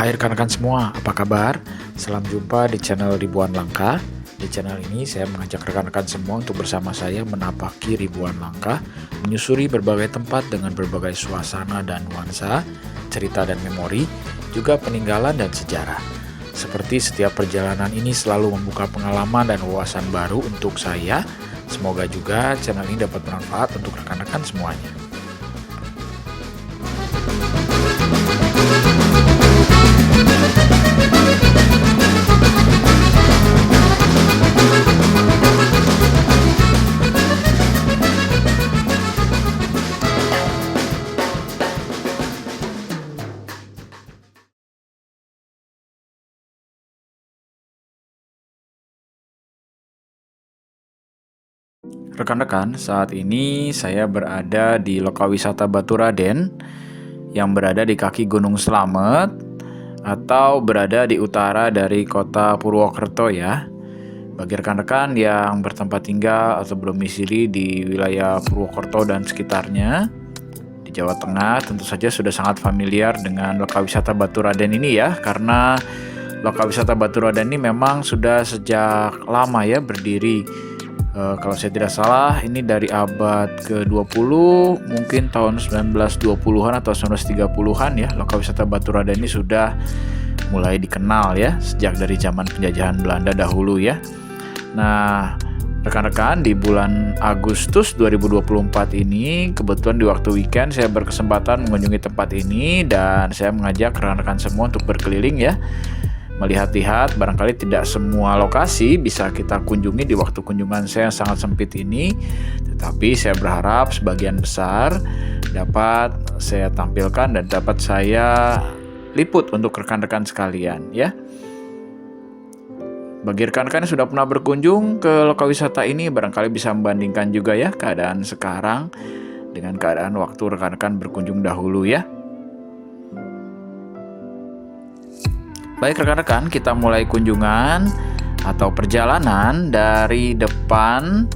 Hai rekan-rekan semua, apa kabar? Salam jumpa di channel Ribuan Langkah. Di channel ini saya mengajak rekan-rekan semua untuk bersama saya menapaki ribuan langkah, menyusuri berbagai tempat dengan berbagai suasana dan nuansa, cerita dan memori, juga peninggalan dan sejarah. Seperti setiap perjalanan ini selalu membuka pengalaman dan wawasan baru untuk saya. Semoga juga channel ini dapat bermanfaat untuk rekan-rekan semuanya. Rekan-rekan, saat ini saya berada di Lokawisata Baturaden yang berada di kaki Gunung Slamet atau berada di utara dari kota Purwokerto ya. Bagi rekan-rekan yang bertempat tinggal atau berdomisili di wilayah Purwokerto dan sekitarnya di Jawa Tengah, tentu saja sudah sangat familiar dengan Lokawisata Baturaden ini ya, karena Lokawisata Baturaden ini memang sudah sejak lama ya berdiri. Kalau saya tidak salah ini dari abad ke-20, mungkin tahun 1920-an atau 1930-an ya. Lokawisata Baturaden ini sudah mulai dikenal ya sejak dari zaman penjajahan Belanda dahulu ya. Nah, rekan-rekan, di bulan Agustus 2024 ini kebetulan di waktu weekend saya berkesempatan mengunjungi tempat ini dan saya mengajak rekan-rekan semua untuk berkeliling ya. Melihat-lihat, barangkali tidak semua lokasi bisa kita kunjungi di waktu kunjungan saya yang sangat sempit ini, tetapi saya berharap sebagian besar dapat saya tampilkan dan dapat saya liput untuk rekan-rekan sekalian ya. Bagi rekan-rekan yang sudah pernah berkunjung ke Lokawisata ini, barangkali bisa membandingkan juga ya keadaan sekarang dengan keadaan waktu rekan-rekan berkunjung dahulu ya. Baik rekan-rekan, kita mulai kunjungan atau perjalanan dari depan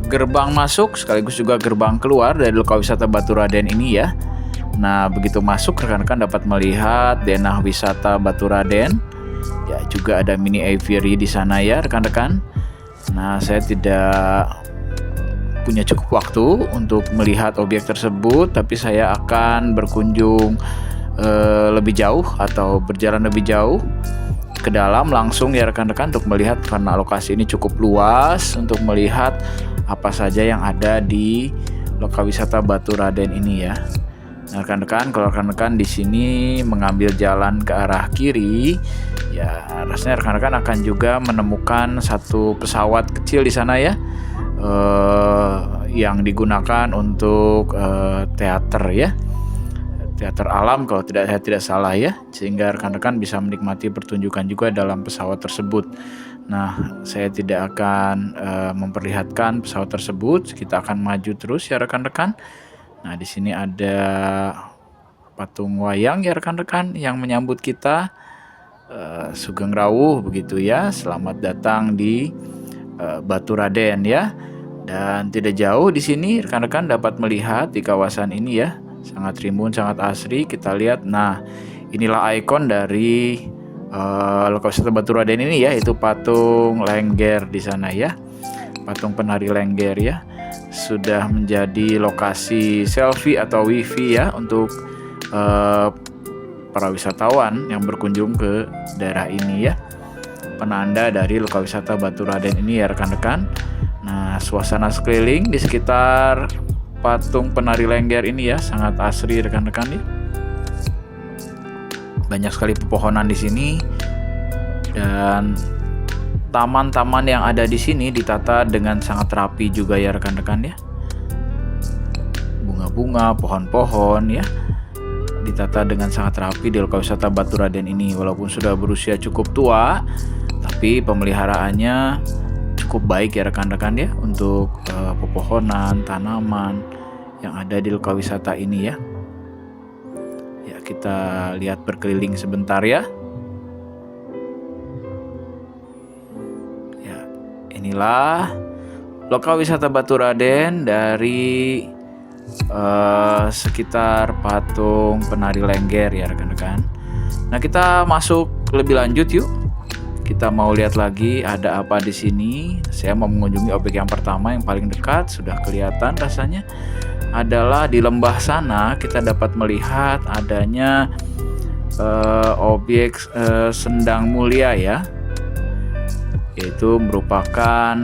gerbang masuk sekaligus juga gerbang keluar dari Lokawisata Baturaden ini ya. Nah, begitu masuk rekan-rekan dapat melihat denah wisata Baturaden. Ya, juga ada mini aviary di sana ya rekan-rekan. Nah, saya tidak punya cukup waktu untuk melihat objek tersebut, tapi saya akan berkunjung lebih jauh atau berjalan lebih jauh ke dalam langsung ya rekan-rekan untuk melihat, karena lokasi ini cukup luas untuk melihat apa saja yang ada di Lokawisata Baturaden ini ya. Nah, rekan-rekan, kalau rekan-rekan di sini mengambil jalan ke arah kiri, ya rasanya rekan-rekan akan juga menemukan satu pesawat kecil di sana ya, yang digunakan untuk teater ya. Teater alam kalau saya tidak salah ya, sehingga rekan-rekan bisa menikmati pertunjukan juga dalam pesawat tersebut. Nah, saya tidak akan memperlihatkan pesawat tersebut, kita akan maju terus ya rekan-rekan. Nah, di sini ada patung wayang ya rekan-rekan yang menyambut kita, Sugeng Rawuh begitu ya. Selamat datang di Baturaden ya. Dan tidak jauh di sini rekan-rekan dapat melihat di kawasan ini ya, sangat rimbun, sangat asri. Kita lihat, nah inilah ikon dari Lokawisata Baturaden ini ya, itu patung Lengger di sana ya, patung penari Lengger ya, sudah menjadi lokasi selfie atau wifi ya untuk para wisatawan yang berkunjung ke daerah ini ya, penanda dari Lokawisata Baturaden ini ya rekan-rekan. Nah, suasana sekeliling di sekitar patung penari Lengger ini ya sangat asri rekan-rekan ya. Banyak sekali pepohonan di sini dan taman-taman yang ada di sini ditata dengan sangat rapi juga ya rekan-rekan ya. Bunga-bunga, pohon-pohon ya ditata dengan sangat rapi di Lokawisata Baturaden ini. Walaupun sudah berusia cukup tua, tapi pemeliharaannya cukup baik ya rekan-rekan ya untuk pepohonan, tanaman yang ada di Lokawisata ini ya. Ya, kita lihat berkeliling sebentar ya. Ya, inilah Lokawisata Baturaden dari sekitar patung penari Lengger ya rekan-rekan. Nah, kita masuk lebih lanjut yuk. Kita mau lihat lagi ada apa di sini. Saya mau mengunjungi objek yang pertama yang paling dekat, sudah kelihatan rasanya. Adalah di lembah sana kita dapat melihat adanya objek sendang mulia ya, yaitu merupakan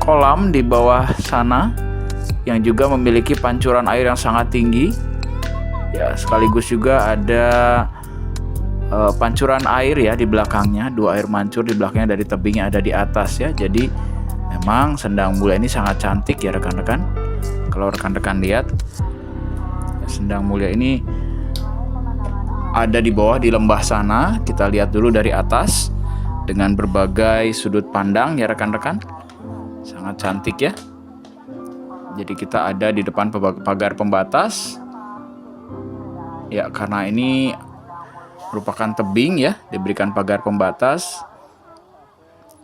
kolam di bawah sana yang juga memiliki pancuran air yang sangat tinggi ya, sekaligus juga ada pancuran air ya di belakangnya, dua air mancur di belakangnya dari tebingnya ada di atas ya. Jadi memang sendang mulia ini sangat cantik ya rekan-rekan. Kalau rekan-rekan lihat, sendang mulia ini ada di bawah di lembah sana. Kita lihat dulu dari atas dengan berbagai sudut pandang ya rekan-rekan. Sangat cantik ya. Jadi kita ada di depan pagar pembatas. Ya, karena ini merupakan tebing ya, diberikan pagar pembatas.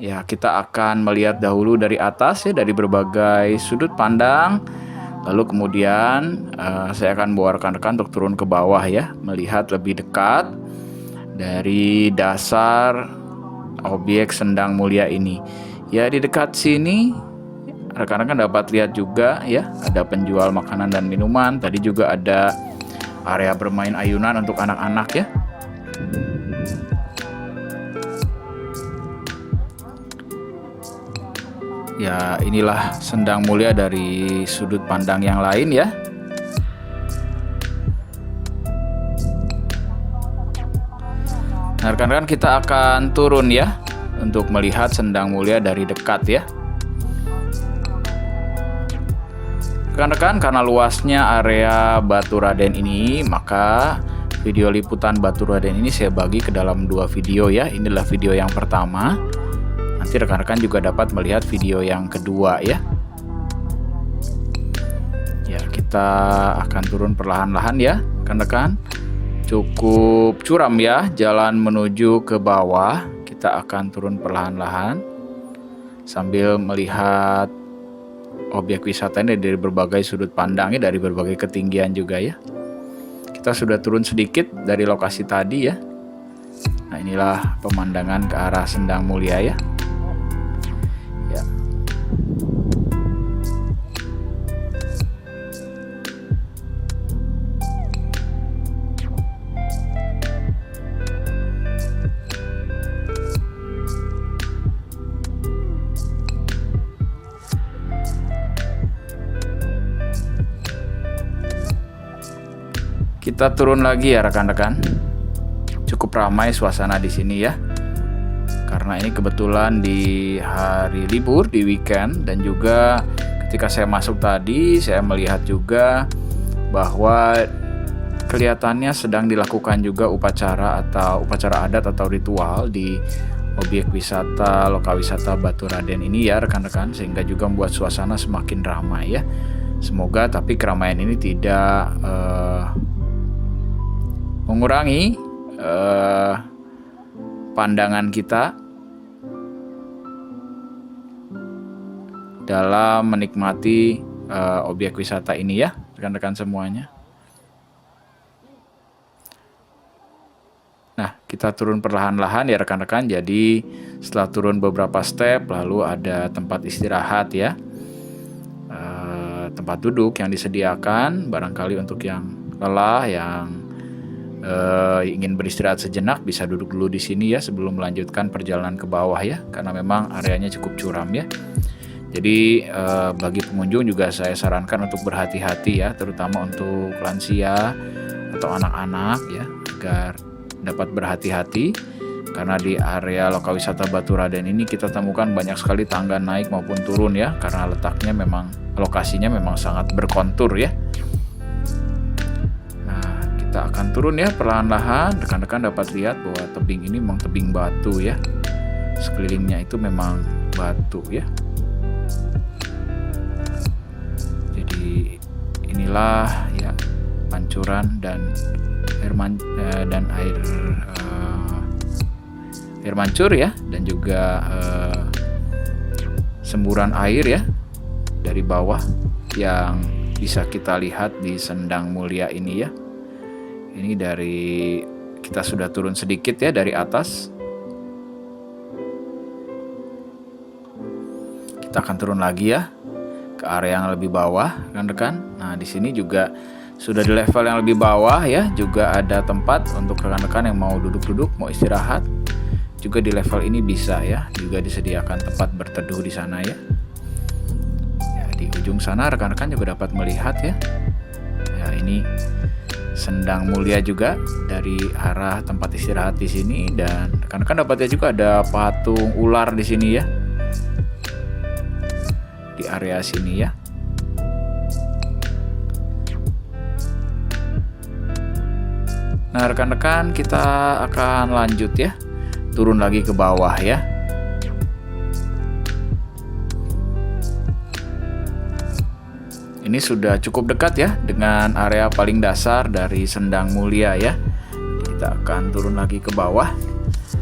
Ya, kita akan melihat dahulu dari atas ya, dari berbagai sudut pandang. Lalu kemudian saya akan bawa rekan-rekan untuk turun ke bawah ya, melihat lebih dekat dari dasar objek sendang mulia ini. Ya, di dekat sini rekan-rekan dapat lihat juga ya, ada penjual makanan dan minuman. Tadi juga ada area bermain ayunan untuk anak-anak ya. Ya, inilah sendang mulia dari sudut pandang yang lain ya. Nah, rekan-rekan, kita akan turun ya untuk melihat sendang mulia dari dekat ya. Rekan-rekan, karena luasnya area Baturaden ini, maka video liputan Baturaden ini saya bagi ke dalam dua video ya. Inilah video yang pertama. Nanti rekan-rekan juga dapat melihat video yang kedua ya. Ya, kita akan turun perlahan-lahan ya, rekan-rekan. Cukup curam ya jalan menuju ke bawah. Kita akan turun perlahan-lahan sambil melihat objek wisata ini dari berbagai sudut pandangnya, dari berbagai ketinggian juga ya. Kita sudah turun sedikit dari lokasi tadi ya. Nah, inilah pemandangan ke arah sendang mulia ya. Ya. Kita turun lagi ya rekan-rekan. Cukup ramai suasana di sini ya. Karena ini kebetulan di hari libur, di weekend, dan juga ketika saya masuk tadi saya melihat juga bahwa kelihatannya sedang dilakukan juga upacara adat atau ritual di objek wisata Lokawisata Baturaden ini ya rekan-rekan, sehingga juga membuat suasana semakin ramai ya. Semoga tapi keramaian ini tidak mengurangi pandangan kita dalam menikmati objek wisata ini ya rekan-rekan semuanya. Nah, kita turun perlahan-lahan ya rekan-rekan. Jadi setelah turun beberapa step, lalu ada tempat istirahat ya, tempat duduk yang disediakan barangkali untuk yang lelah, yang ingin beristirahat sejenak bisa duduk dulu di sini ya sebelum melanjutkan perjalanan ke bawah ya, karena memang areanya cukup curam ya. Jadi bagi pengunjung juga saya sarankan untuk berhati-hati ya, terutama untuk lansia atau anak-anak ya, agar dapat berhati-hati karena di area Lokawisata Baturaden ini kita temukan banyak sekali tangga naik maupun turun ya, karena letaknya memang, lokasinya memang sangat berkontur ya. Nah, kita akan turun ya perlahan-lahan. Rekan-rekan dapat lihat bahwa tebing ini memang tebing batu ya, sekelilingnya itu memang batu ya. Jadi inilah ya pancuran dan air mancur ya, dan juga semburan air ya dari bawah yang bisa kita lihat di Sendang Mulia ini ya. Ini dari kita sudah turun sedikit ya dari atas. Kita akan turun lagi ya ke area yang lebih bawah, rekan-rekan. Nah, di sini juga sudah di level yang lebih bawah ya, juga ada tempat untuk rekan-rekan yang mau duduk-duduk, mau istirahat. Juga di level ini bisa ya, juga disediakan tempat berteduh di sana ya. Ya, di ujung sana rekan-rekan juga dapat melihat ya. Ya, ini Sendang Mulia juga dari arah tempat istirahat di sini, dan rekan-rekan dapat lihat juga ada patung ular di sini ya. Di area sini ya. Nah, rekan-rekan, kita akan lanjut ya. Turun lagi ke bawah ya. Ini sudah cukup dekat ya dengan area paling dasar dari Sendang Mulia ya. Kita akan turun lagi ke bawah.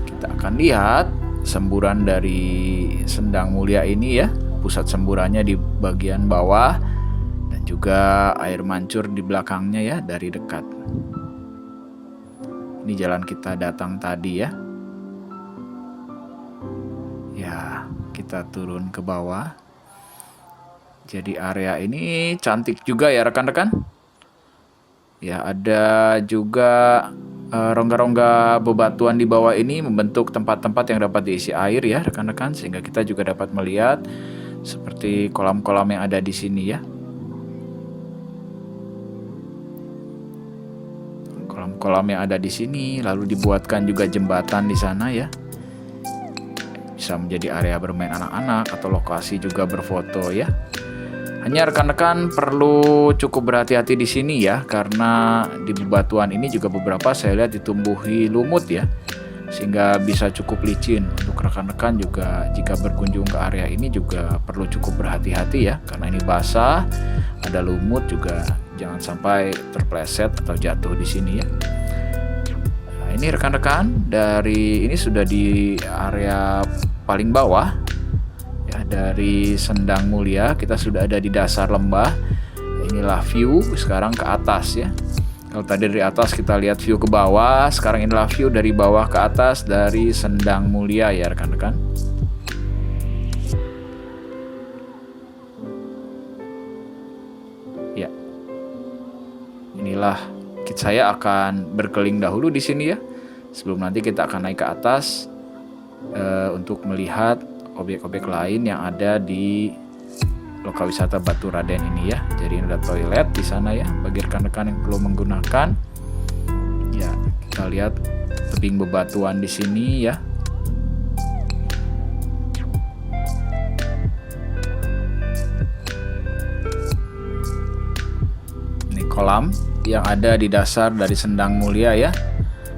Kita akan lihat semburan dari Sendang Mulia ini ya. Pusat semburannya di bagian bawah, dan juga air mancur di belakangnya ya dari dekat. Ini jalan kita datang tadi ya. Ya, kita turun ke bawah. Jadi area ini cantik juga ya rekan-rekan. Ya, ada juga rongga-rongga bebatuan di bawah ini membentuk tempat-tempat yang dapat diisi air ya rekan-rekan, sehingga kita juga dapat melihat seperti kolam-kolam yang ada di sini ya. Kolam-kolam yang ada di sini, lalu dibuatkan juga jembatan di sana ya. Bisa menjadi area bermain anak-anak atau lokasi juga berfoto ya. Hanya rekan-rekan perlu cukup berhati-hati di sini ya, karena di bebatuan ini juga beberapa saya lihat ditumbuhi lumut ya, sehingga bisa cukup licin. Untuk rekan-rekan juga jika berkunjung ke area ini juga perlu cukup berhati-hati ya, karena ini basah, ada lumut juga, jangan sampai terpleset atau jatuh di sini ya. Nah, ini rekan-rekan, dari ini sudah di area paling bawah ya, dari Sendang Mulia. Kita sudah ada di dasar lembah. Inilah view sekarang ke atas ya. Kalau tadi dari atas kita lihat view ke bawah, sekarang inilah view dari bawah ke atas dari Sendang Mulia ya rekan-rekan. Ya, inilah saya akan berkeliling dahulu di sini ya, sebelum nanti kita akan naik ke atas untuk melihat objek-objek lain yang ada di Lokawisata Baturaden ini ya. Jadi ini ada toilet di sana ya bagi rekan-rekan yang perlu menggunakan. Ya, kita lihat tebing bebatuan di sini ya. Ini kolam yang ada di dasar dari Sendang Mulia ya.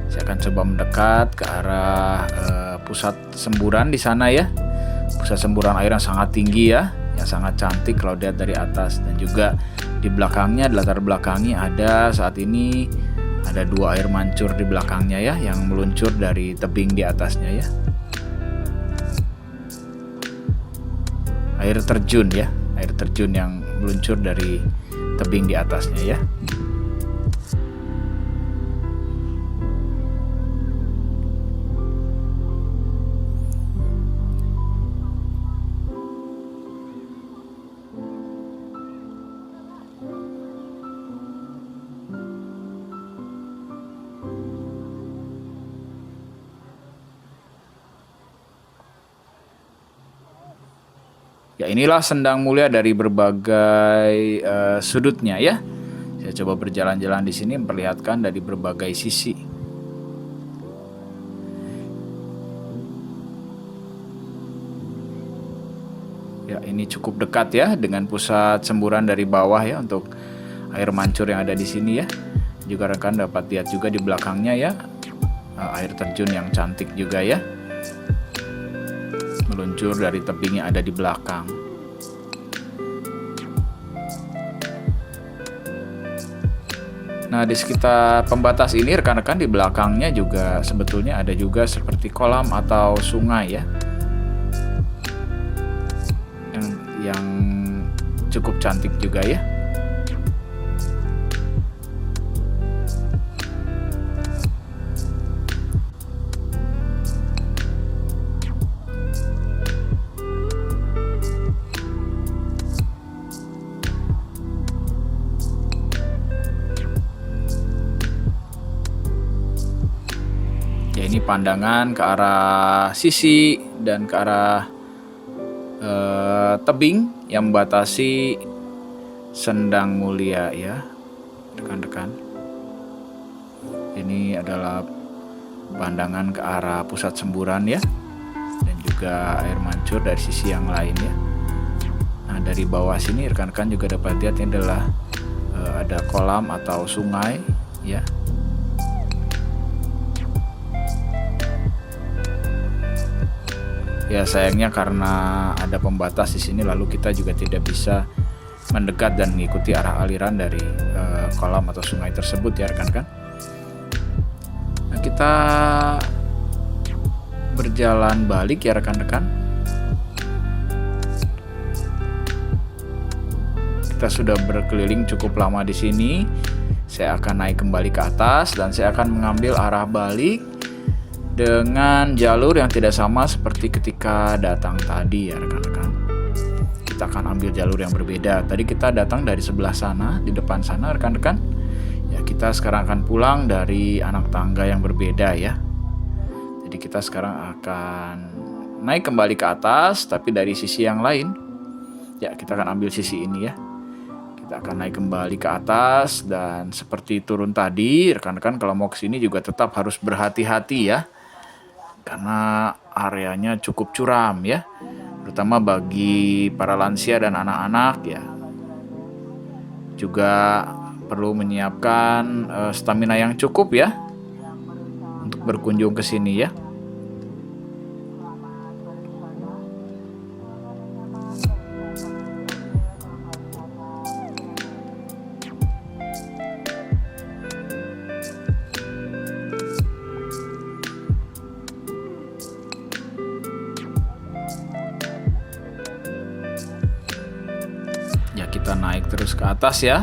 Saya akan coba mendekat ke arah pusat semburan di sana ya. Pusat semburan air yang sangat tinggi ya, yang sangat cantik kalau dilihat dari atas. Dan juga di belakangnya, di latar belakangnya ada saat ini ada dua air mancur di belakangnya ya, yang meluncur dari tebing di atasnya ya. Air terjun ya, air terjun yang meluncur dari tebing di atasnya ya. Ya, inilah Sendang Mulia dari berbagai sudutnya ya. Saya coba berjalan-jalan di sini memperlihatkan dari berbagai sisi. Ya, ini cukup dekat ya dengan pusat semburan dari bawah ya untuk air mancur yang ada di sini ya. Juga rekan dapat lihat juga di belakangnya ya, air terjun yang cantik juga ya, meluncur dari tebing yang ada di belakang. Nah, di sekitar pembatas ini rekan-rekan di belakangnya juga sebetulnya ada juga seperti kolam atau sungai ya. yang cukup cantik juga ya. Ya, ini pandangan ke arah sisi dan ke arah tebing yang membatasi Sendang Mulia ya, rekan-rekan. Ini adalah pandangan ke arah pusat semburan ya, dan juga air mancur dari sisi yang lain ya. Nah, dari bawah sini rekan-rekan juga dapat lihat ini adalah ada kolam atau sungai ya. Ya, sayangnya karena ada pembatas di sini, lalu kita juga tidak bisa mendekat dan mengikuti arah aliran dari kolam atau sungai tersebut ya rekan-rekan. Nah, kita berjalan balik ya rekan-rekan. Kita sudah berkeliling cukup lama di sini. Saya akan naik kembali ke atas dan saya akan mengambil arah balik dengan jalur yang tidak sama seperti ketika datang tadi ya rekan-rekan. Kita akan ambil jalur yang berbeda. Tadi kita datang dari sebelah sana, di depan sana rekan-rekan. Ya, kita sekarang akan pulang dari anak tangga yang berbeda ya. Jadi kita sekarang akan naik kembali ke atas tapi dari sisi yang lain. Ya, kita akan ambil sisi ini ya. Kita akan naik kembali ke atas dan seperti turun tadi, rekan-rekan kalau mau ke sini juga tetap harus berhati-hati ya. Karena areanya cukup curam ya, terutama bagi para lansia dan anak-anak ya. Juga perlu menyiapkan stamina yang cukup ya untuk berkunjung ke sini ya. Ya, kita naik terus ke atas ya.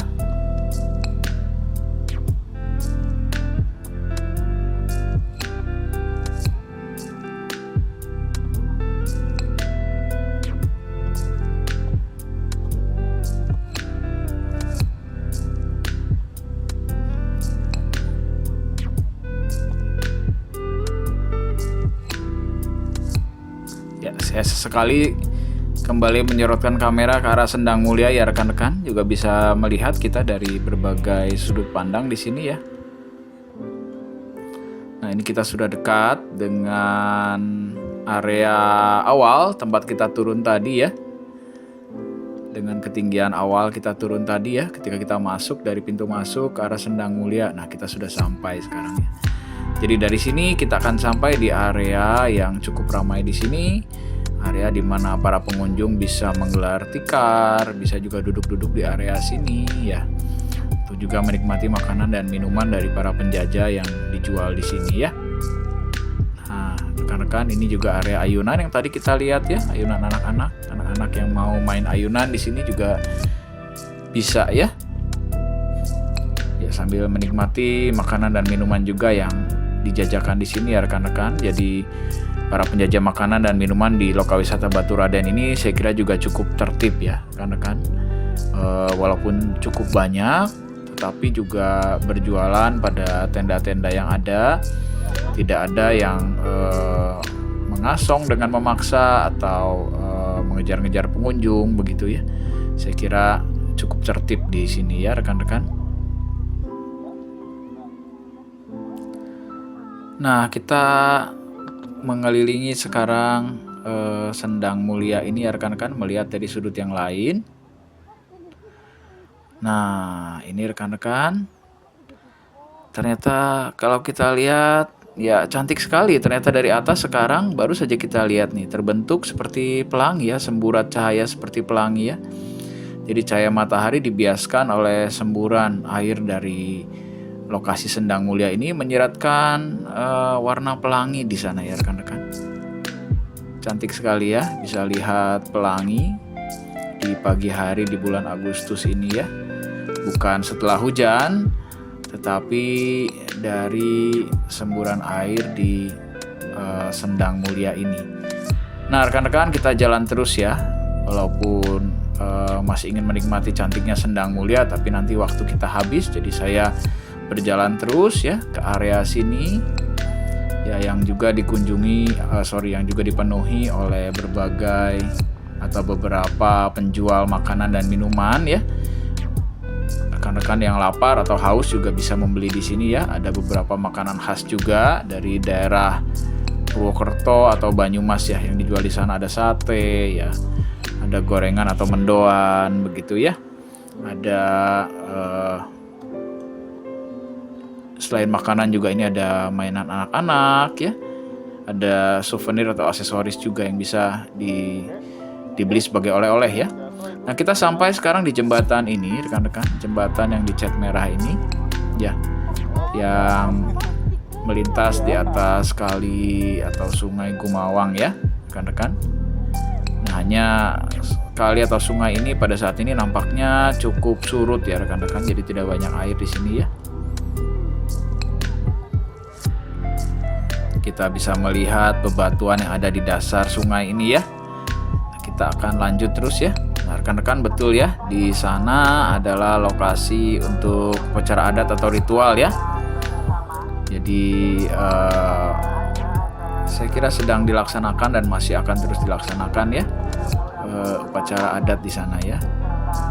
Ya, saya sesekali kembali menyorotkan kamera ke arah Sendang Mulia ya rekan-rekan, juga bisa melihat kita dari berbagai sudut pandang di sini ya. Nah, ini kita sudah dekat dengan area awal tempat kita turun tadi ya. Dengan ketinggian awal kita turun tadi ya, ketika kita masuk dari pintu masuk ke arah Sendang Mulia. Nah, kita sudah sampai sekarang ya. Jadi dari sini kita akan sampai di area yang cukup ramai di sini. Area di mana para pengunjung bisa menggelar tikar, bisa juga duduk-duduk di area sini ya. Untuk juga menikmati makanan dan minuman dari para penjajah yang dijual di sini ya. Nah, rekan-rekan, ini juga area ayunan yang tadi kita lihat ya, ayunan anak-anak. Anak-anak yang mau main ayunan di sini juga bisa ya. Ya, sambil menikmati makanan dan minuman juga yang dijajakan di sini ya rekan-rekan. Jadi para penjajah makanan dan minuman di Lokawisata Baturaden ini saya kira juga cukup tertib ya rekan-rekan. Walaupun cukup banyak, tetapi juga berjualan pada tenda-tenda yang ada. Tidak ada yang mengasong dengan memaksa atau mengejar-ngejar pengunjung begitu ya. Saya kira cukup tertib di sini ya rekan-rekan. Nah, kita mengelilingi sekarang Sendang Mulia ini ya rekan-rekan, melihat dari sudut yang lain. Nah, ini rekan-rekan, ternyata kalau kita lihat ya cantik sekali. Ternyata dari atas sekarang baru saja kita lihat nih, terbentuk seperti pelangi ya, semburat cahaya seperti pelangi ya. Jadi cahaya matahari dibiaskan oleh semburan air dari lokasi Sendang Mulia ini menyiratkan warna pelangi di sana ya rekan-rekan. Cantik sekali ya, bisa lihat pelangi. di pagi hari di bulan Agustus ini ya. Bukan setelah hujan, tetapi dari semburan air di Sendang Mulia ini. Nah, rekan-rekan, kita jalan terus ya. Walaupun masih ingin menikmati cantiknya Sendang Mulia, tapi nanti waktu kita habis, jadi saya berjalan terus ya ke area sini ya, yang juga yang juga dipenuhi oleh berbagai atau beberapa penjual makanan dan minuman ya. Rekan-rekan yang lapar atau haus juga bisa membeli di sini ya. Ada beberapa makanan khas juga dari daerah Purwokerto atau Banyumas ya, yang dijual di sana. Ada sate ya, ada gorengan atau mendoan begitu ya. Ada selain makanan juga ini ada mainan anak-anak ya. Ada souvenir atau aksesoris juga yang bisa dibeli sebagai oleh-oleh ya. Nah, kita sampai sekarang di jembatan ini, rekan-rekan, jembatan yang dicat merah ini ya, yang melintas di atas kali atau sungai Gumawang ya, rekan-rekan. Nah, hanya kali atau sungai ini pada saat ini nampaknya cukup surut ya, rekan-rekan, jadi tidak banyak air di sini ya. Kita bisa melihat bebatuan yang ada di dasar sungai ini ya. Kita akan lanjut terus ya. Nah, rekan-rekan, betul ya, di sana adalah lokasi untuk upacara adat atau ritual ya. Jadi saya kira sedang dilaksanakan dan masih akan terus dilaksanakan ya, upacara adat di sana ya.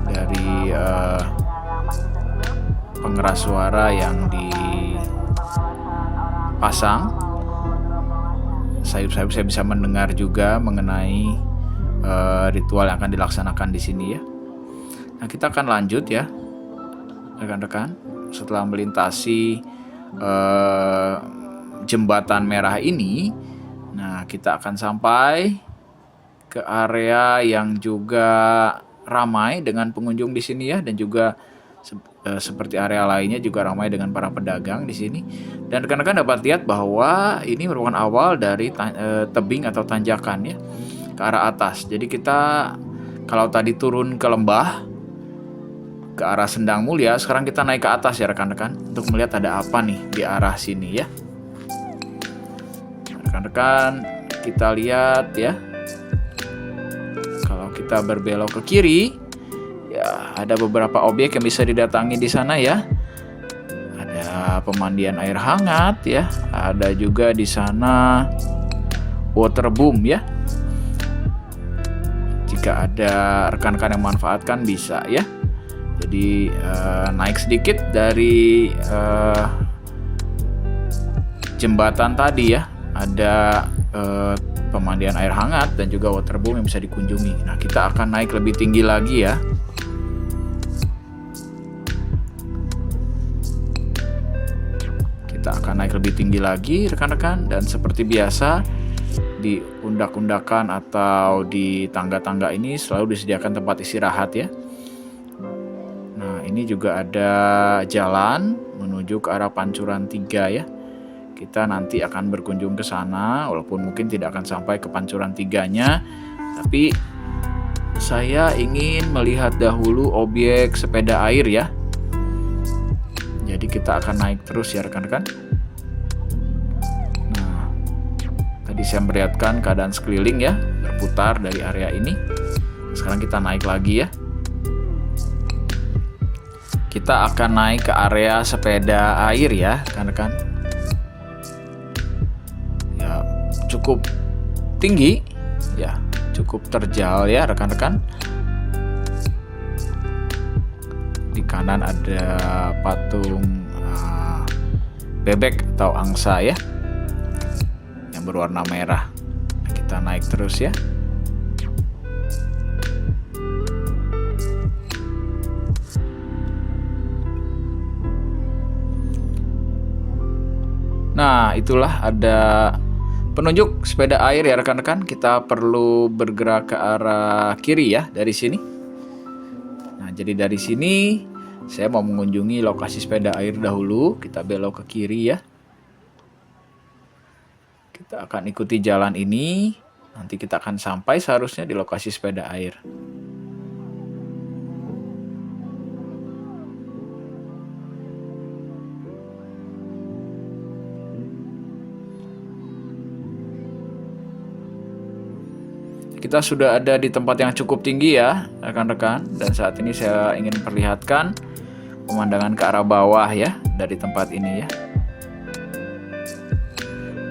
Dari pengeras suara yang dipasang, saya bisa mendengar juga mengenai ritual yang akan dilaksanakan di sini ya. Nah, kita akan lanjut ya, rekan-rekan. Setelah melintasi jembatan merah ini, nah kita akan sampai ke area yang juga ramai dengan pengunjung di sini ya, dan juga seperti area lainnya juga ramai dengan para pedagang di sini. Dan rekan-rekan dapat lihat bahwa ini merupakan awal dari tebing atau tanjakan ya, ke arah atas. Jadi kita kalau tadi turun ke lembah ke arah Sendang Mulia, sekarang kita naik ke atas ya, rekan-rekan, untuk melihat ada apa nih di arah sini ya. Rekan-rekan, kita lihat ya, kalau kita berbelok ke kiri ya, ada beberapa objek yang bisa didatangi di sana ya. Ada pemandian air hangat ya, ada juga di sana waterboom ya. Jika ada rekan-rekan yang memanfaatkan bisa ya. Jadi naik sedikit dari jembatan tadi ya, ada pemandian air hangat dan juga waterboom yang bisa dikunjungi. Nah, kita akan naik lebih tinggi lagi ya. Kita akan naik lebih tinggi lagi, rekan-rekan, dan seperti biasa di undak-undakan atau di tangga-tangga ini selalu disediakan tempat istirahat ya. Nah, ini juga ada jalan menuju ke arah Pancuran 3 ya. Kita nanti akan berkunjung ke sana, walaupun mungkin tidak akan sampai ke Pancuran 3-nya, tapi saya ingin melihat dahulu objek sepeda air ya. Jadi kita akan naik terus ya, rekan-rekan. Nah, tadi saya melihatkan keadaan sekeliling ya, berputar dari area ini. Sekarang kita naik lagi ya. Kita akan naik ke area sepeda air ya, rekan-rekan. Ya, cukup tinggi ya, cukup terjal ya, rekan-rekan. Di kanan ada patung bebek atau angsa ya, yang berwarna merah. Nah, kita naik terus ya. Nah, itulah ada penunjuk sepeda air ya, rekan-rekan. Kita perlu bergerak ke arah kiri ya dari sini. Nah, jadi dari sini saya mau mengunjungi lokasi sepeda air dahulu. Kita belok ke kiri ya. Kita akan ikuti jalan ini. Nanti kita akan sampai seharusnya di lokasi sepeda air. kita sudah ada di tempat yang cukup tinggi ya rekan-rekan, dan saat ini saya ingin perlihatkan pemandangan ke arah bawah ya dari tempat ini ya.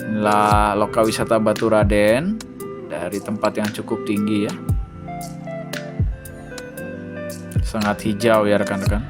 Inilah lokal wisata Baturaden dari tempat yang cukup tinggi ya. Sangat hijau ya rekan-rekan.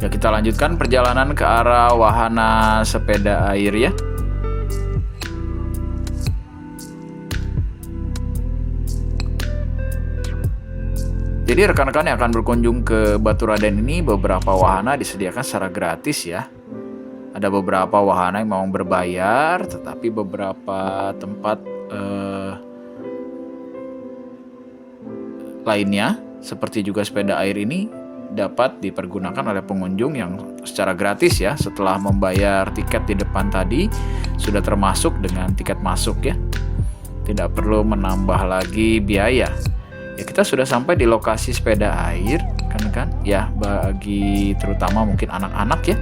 Ya, kita lanjutkan perjalanan ke arah wahana sepeda air ya. Jadi rekan-rekan yang akan berkunjung ke Baturaden ini, beberapa wahana disediakan secara gratis ya. Ada beberapa wahana yang mau berbayar, tetapi beberapa tempat lainnya seperti juga sepeda air ini dapat dipergunakan oleh pengunjung yang secara gratis ya. Setelah membayar tiket di depan tadi sudah termasuk dengan tiket masuk ya. Tidak perlu menambah lagi biaya. Ya, kita sudah sampai di lokasi sepeda air kan ya, bagi terutama mungkin anak-anak ya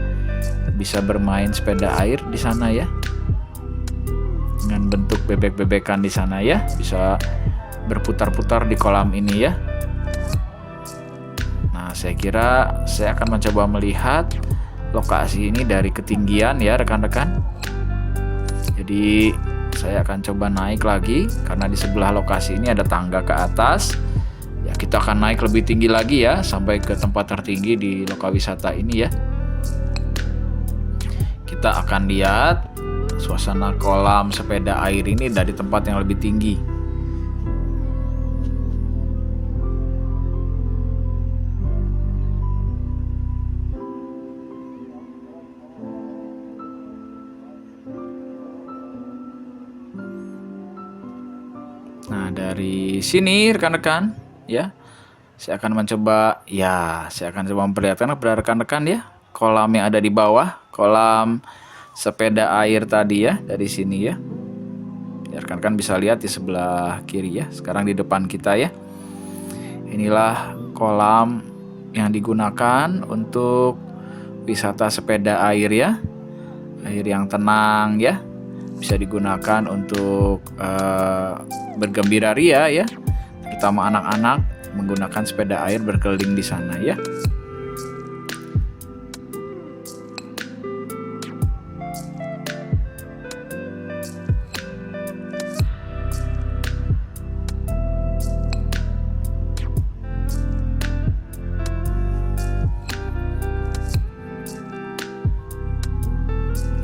bisa bermain sepeda air di sana ya. Dengan bentuk bebek-bebekan di sana ya, bisa berputar-putar di kolam ini ya. Nah, saya kira saya akan mencoba melihat lokasi ini dari ketinggian ya rekan-rekan. Jadi saya akan coba naik lagi karena di sebelah lokasi ini ada tangga ke atas. Ya, kita akan naik lebih tinggi lagi ya sampai ke tempat tertinggi di lokal wisata ini ya. Kita akan lihat suasana kolam sepeda air ini dari tempat yang lebih tinggi. Nah, dari sini rekan-rekan ya, saya akan mencoba memperlihatkan kepada rekan-rekan ya kolam yang ada di bawah, kolam sepeda air tadi ya, dari sini ya. Ya, rekan-rekan bisa lihat di sebelah kiri ya, sekarang di depan kita ya. Inilah kolam yang digunakan untuk wisata sepeda air ya. Air yang tenang ya, bisa digunakan untuk bergembira ria ya, terutama anak-anak menggunakan sepeda air berkeliling di sana ya.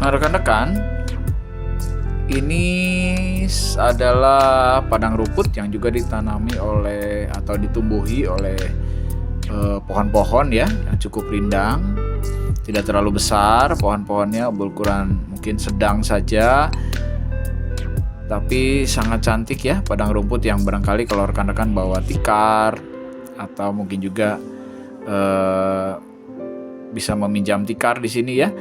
Nah rekan-rekan, ini adalah padang rumput yang juga ditanami oleh atau ditumbuhi oleh pohon-pohon ya yang cukup rindang. Tidak terlalu besar pohon-pohonnya, berukuran mungkin sedang saja, tapi sangat cantik ya padang rumput yang barangkali kalau rekan-rekan bawa tikar atau mungkin juga bisa meminjam tikar di sini ya.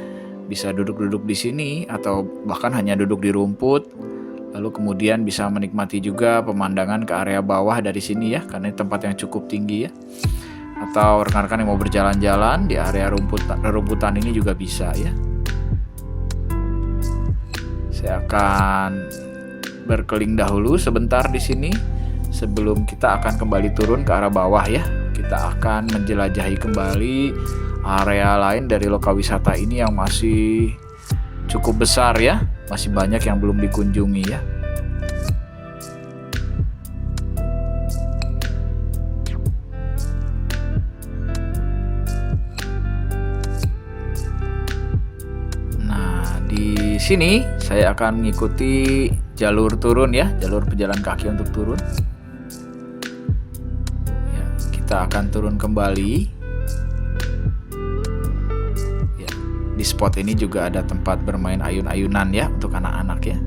Bisa duduk-duduk di sini atau bahkan hanya duduk di rumput. Lalu kemudian bisa menikmati juga pemandangan ke area bawah dari sini ya, karena ini tempat yang cukup tinggi ya. Atau rekan-rekan yang mau berjalan-jalan di area rumputan ini juga bisa ya. Saya akan berkeliling dahulu sebentar di sini sebelum kita akan kembali turun ke arah bawah ya. Kita akan menjelajahi kembali area lain dari lokal wisata ini yang masih cukup besar ya, masih banyak yang belum dikunjungi ya. Nah, di sini saya akan mengikuti jalur turun ya, jalur pejalan kaki untuk turun. Ya, kita akan turun kembali. Di spot ini juga ada tempat bermain ayun-ayunan ya untuk anak-anak ya.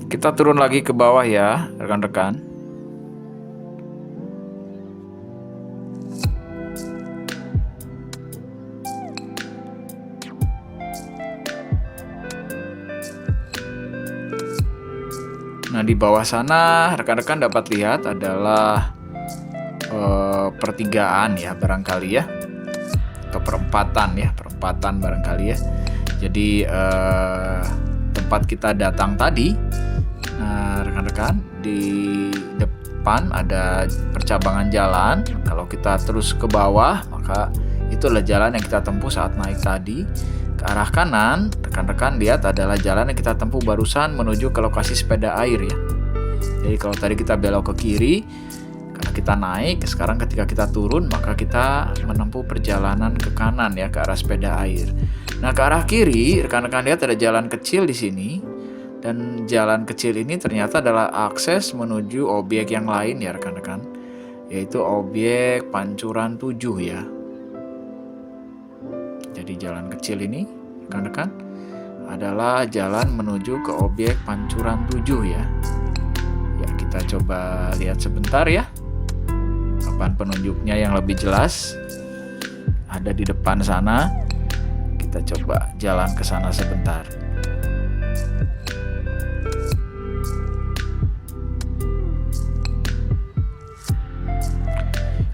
Kita turun lagi ke bawah ya, rekan-rekan. Nah, di bawah sana rekan-rekan dapat lihat adalah pertigaan ya barangkali ya, atau perempatan barangkali ya. Jadi tempat kita datang tadi, nah rekan-rekan, di depan ada percabangan jalan. Kalau kita terus ke bawah, maka itulah jalan yang kita tempuh saat naik tadi. Ke arah kanan, rekan-rekan lihat adalah jalan yang kita tempuh barusan menuju ke lokasi sepeda air ya. Jadi kalau tadi kita belok ke kiri karena kita naik, sekarang ketika kita turun maka kita menempuh perjalanan ke kanan ya, ke arah sepeda air. Nah, ke arah kiri rekan-rekan lihat ada jalan kecil di sini, dan jalan kecil ini ternyata adalah akses menuju objek yang lain ya rekan-rekan, yaitu objek Pancuran 7 ya. Jadi jalan kecil ini rekan-rekan adalah jalan menuju ke objek Pancuran 7 ya. Ya, kita coba lihat sebentar ya. Papan penunjuknya yang lebih jelas ada di depan sana. Kita coba jalan ke sana sebentar.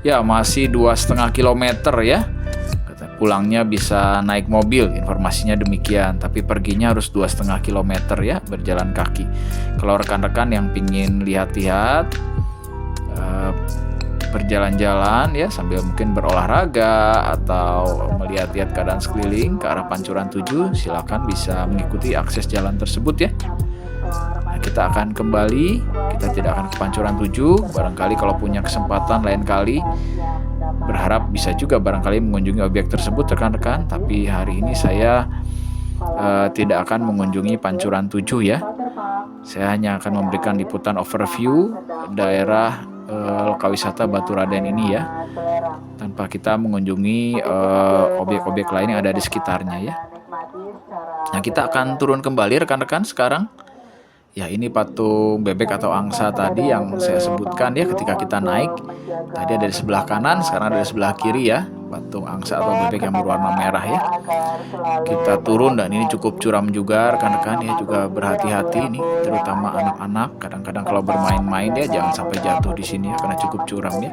Ya, masih 2,5 kilometer ya. Pulangnya bisa naik mobil, informasinya demikian. Tapi perginya harus 2,5 kilometer ya, berjalan kaki. Kalau rekan-rekan yang pingin lihat-lihat, berjalan-jalan ya sambil mungkin berolahraga atau melihat-lihat keadaan sekeliling ke arah Pancuran 7, silakan bisa mengikuti akses jalan tersebut ya. Nah, kita akan kembali, kita tidak akan ke Pancuran 7. Barangkali kalau punya kesempatan lain kali, berharap bisa juga barangkali mengunjungi objek tersebut rekan-rekan. Tapi hari ini saya tidak akan mengunjungi Pancuran 7 ya. Saya hanya akan memberikan liputan overview daerah Lokawisata Baturaden ini ya, tanpa kita mengunjungi objek-objek lain yang ada di sekitarnya ya. Nah, kita akan turun kembali rekan-rekan sekarang. Ya, ini patung bebek atau angsa tadi yang saya sebutkan ya ketika kita naik. Tadi ada di sebelah kanan, sekarang ada di sebelah kiri ya, patung angsa atau bebek yang berwarna merah ya. Kita turun dan ini cukup curam juga rekan-rekan ya, juga berhati-hati nih, terutama anak-anak. Kadang-kadang kalau bermain-main ya jangan sampai jatuh di sini ya, karena cukup curam ya.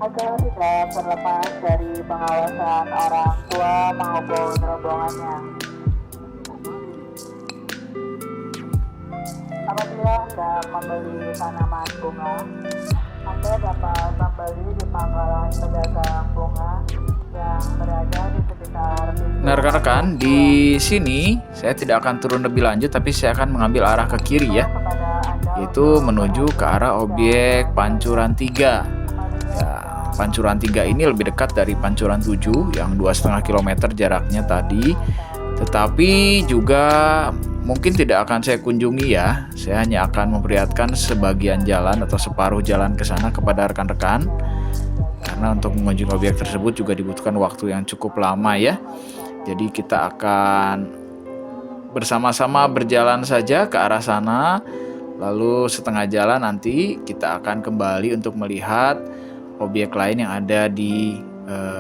Agar tidak terlepas dari pengawasan orang tua maupun rombongannya. Apabila Anda membeli tanaman bunga, Anda dapat membeli di pangkalan pedagang bunga yang berada di sekitar. Nah, rekan-rekan, di sini saya tidak akan turun lebih lanjut, tapi saya akan mengambil arah ke kiri ya, yaitu menuju ke arah objek Pancuran 3. Ya, Pancuran 3 ini lebih dekat dari Pancuran 7 yang 2,5 km jaraknya tadi. Tetapi juga mungkin tidak akan saya kunjungi ya. Saya hanya akan memperlihatkan sebagian jalan atau separuh jalan ke sana kepada rekan-rekan. Karena untuk mengunjungi objek tersebut juga dibutuhkan waktu yang cukup lama ya. Jadi kita akan bersama-sama berjalan saja ke arah sana. Lalu setengah jalan nanti kita akan kembali untuk melihat objek lain yang ada di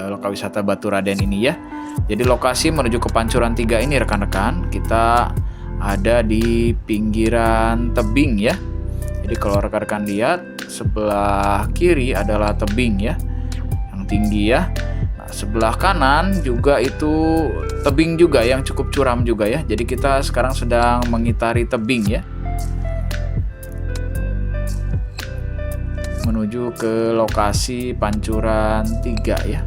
Lokawisata Baturaden ini ya. Jadi lokasi menuju ke Pancuran 3 ini rekan-rekan, kita ada di pinggiran tebing ya. Jadi kalau rekan-rekan lihat, sebelah kiri adalah tebing ya, yang tinggi ya. Nah, sebelah kanan juga itu tebing juga yang cukup curam juga ya. Jadi kita sekarang sedang mengitari tebing ya, menuju ke lokasi Pancuran 3 ya.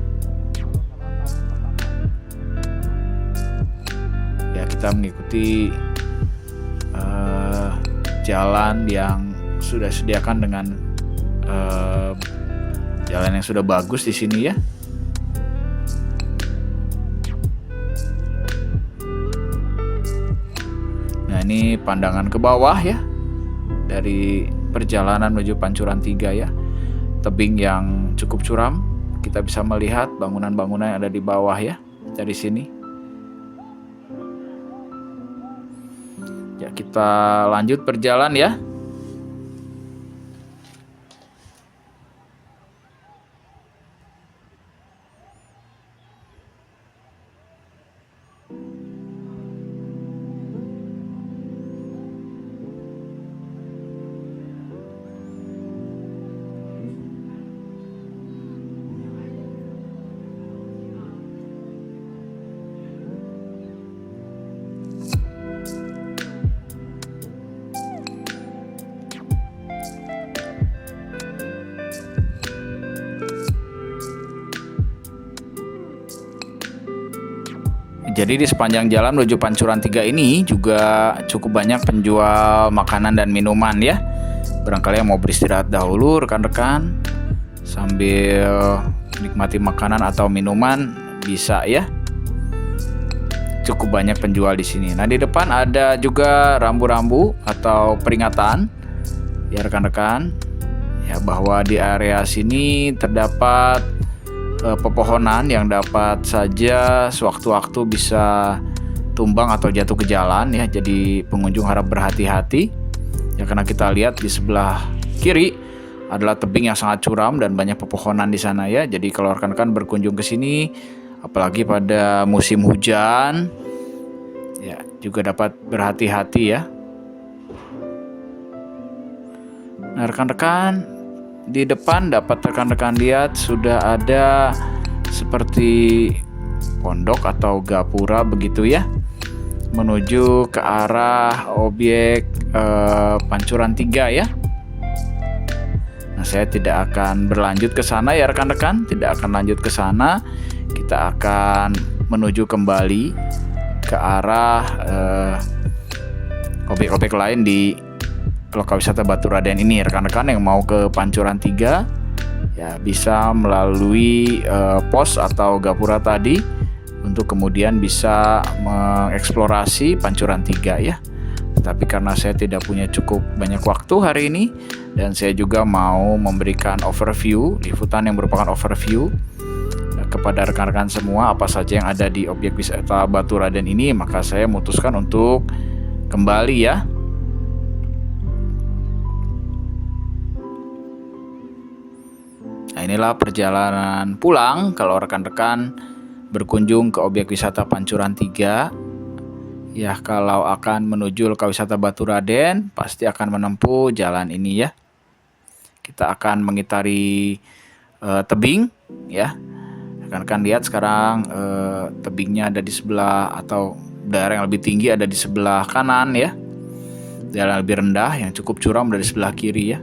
Ya, kita mengikuti jalan yang sudah disediakan dengan jalan yang sudah bagus di sini ya. Nah, ini pandangan ke bawah ya dari perjalanan menuju Pancuran 3 ya. Tebing yang cukup curam, kita bisa melihat bangunan-bangunan yang ada di bawah ya dari sini. Ya, Ya, kita lanjut berjalan ya. Jadi di sepanjang jalan menuju Pancuran 3 ini juga cukup banyak penjual makanan dan minuman ya. Barangkali yang mau beristirahat dahulu rekan-rekan sambil menikmati makanan atau minuman bisa ya. Cukup banyak penjual di sini. Nah, di depan ada juga rambu-rambu atau peringatan ya rekan-rekan ya, bahwa di area sini terdapat pepohonan yang dapat saja sewaktu-waktu bisa tumbang atau jatuh ke jalan ya. Jadi pengunjung harap berhati-hati ya, karena kita lihat di sebelah kiri adalah tebing yang sangat curam dan banyak pepohonan di sana ya. Jadi kalau rekan-rekan berkunjung ke sini apalagi pada musim hujan ya, juga dapat berhati-hati ya. Nah, rekan-rekan, di depan dapat rekan-rekan lihat sudah ada seperti pondok atau gapura begitu ya, menuju ke arah objek Pancuran 3 ya. Nah, saya tidak akan berlanjut ke sana ya rekan-rekan, tidak akan lanjut ke sana. Kita akan menuju kembali ke arah objek-objek lain di lokal wisata Baturaden ini. Rekan-rekan yang mau ke Pancuran 3 ya bisa melalui pos atau gapura tadi untuk kemudian bisa mengeksplorasi Pancuran 3 ya. Tapi karena saya tidak punya cukup banyak waktu hari ini dan saya juga mau memberikan overview, liputan yang merupakan overview kepada rekan-rekan semua apa saja yang ada di objek wisata Baturaden ini, maka saya memutuskan untuk kembali ya. Nah, inilah perjalanan pulang kalau rekan-rekan berkunjung ke objek wisata Pancuran 3. Ya, kalau akan menuju lokal wisata Baturaden pasti akan menempuh jalan ini ya. Kita akan mengitari tebing ya. Rekan-rekan lihat sekarang tebingnya ada di sebelah, atau daerah yang lebih tinggi ada di sebelah kanan ya. Daerah yang lebih rendah yang cukup curam dari sebelah kiri ya.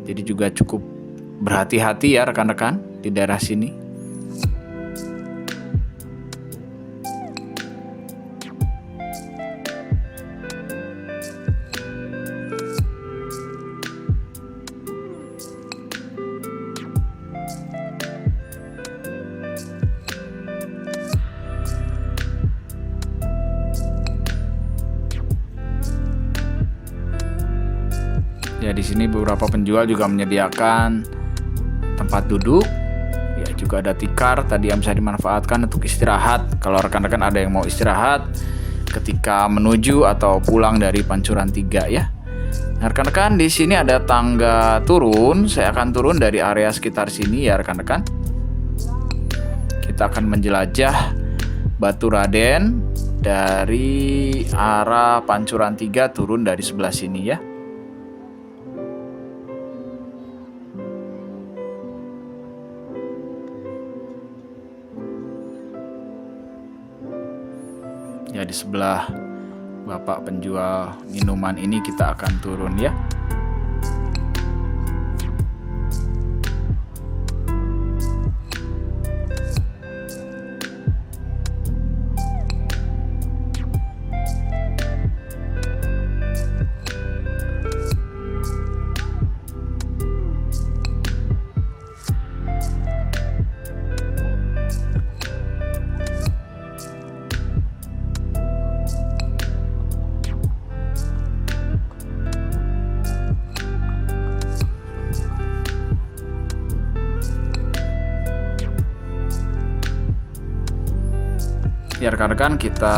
Jadi juga cukup berhati-hati ya rekan-rekan di daerah sini. Ya, di sini beberapa penjual juga menyediakan tempat duduk. Ya, juga ada tikar tadi yang bisa dimanfaatkan untuk istirahat. Kalau rekan-rekan ada yang mau istirahat ketika menuju atau pulang dari Pancuran 3 ya. Nah, rekan-rekan, di sini ada tangga turun. Saya akan turun dari area sekitar sini ya rekan-rekan. Kita akan menjelajah Baturaden dari arah Pancuran 3, turun dari sebelah sini ya. Ya, di sebelah bapak penjual minuman ini kita akan turun ya. Ya rekan-rekan, kita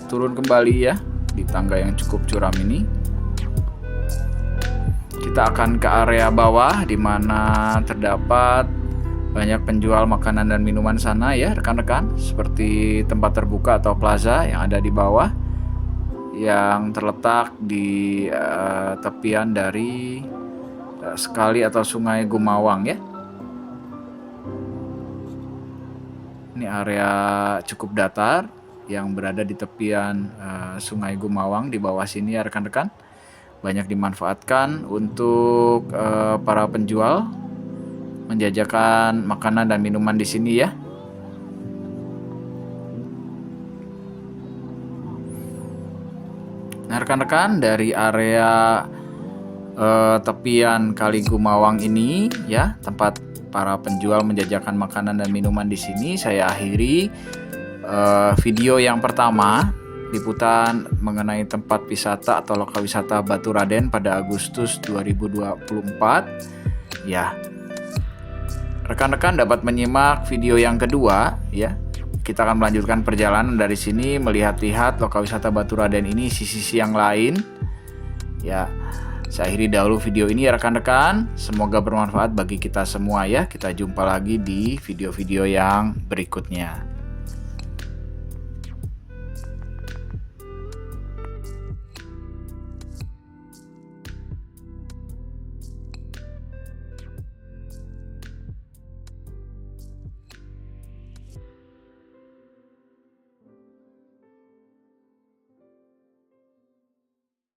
turun kembali ya di tangga yang cukup curam ini. Kita akan ke area bawah di mana terdapat banyak penjual makanan dan minuman sana ya rekan-rekan, seperti tempat terbuka atau plaza yang ada di bawah yang terletak di tepian dari sekali atau sungai Gumawang ya. Ini area cukup datar yang berada di tepian sungai Gumawang di bawah sini ya rekan-rekan. Banyak dimanfaatkan untuk para penjual menjajakan makanan dan minuman di sini ya. Nah rekan-rekan, dari area tepian Kali Gumawang ini ya, tempat para penjual menjajakan makanan dan minuman di sini, saya akhiri video yang pertama liputan mengenai tempat wisata atau lokal wisata Baturaden pada Agustus 2024 ya. Rekan-rekan dapat menyimak video yang kedua ya. Kita akan melanjutkan perjalanan dari sini, melihat-lihat lokal wisata Baturaden ini sisi-sisi yang lain ya. Saya akhiri dahulu video ini ya rekan-rekan. Semoga bermanfaat bagi kita semua ya. Kita jumpa lagi di video-video yang berikutnya.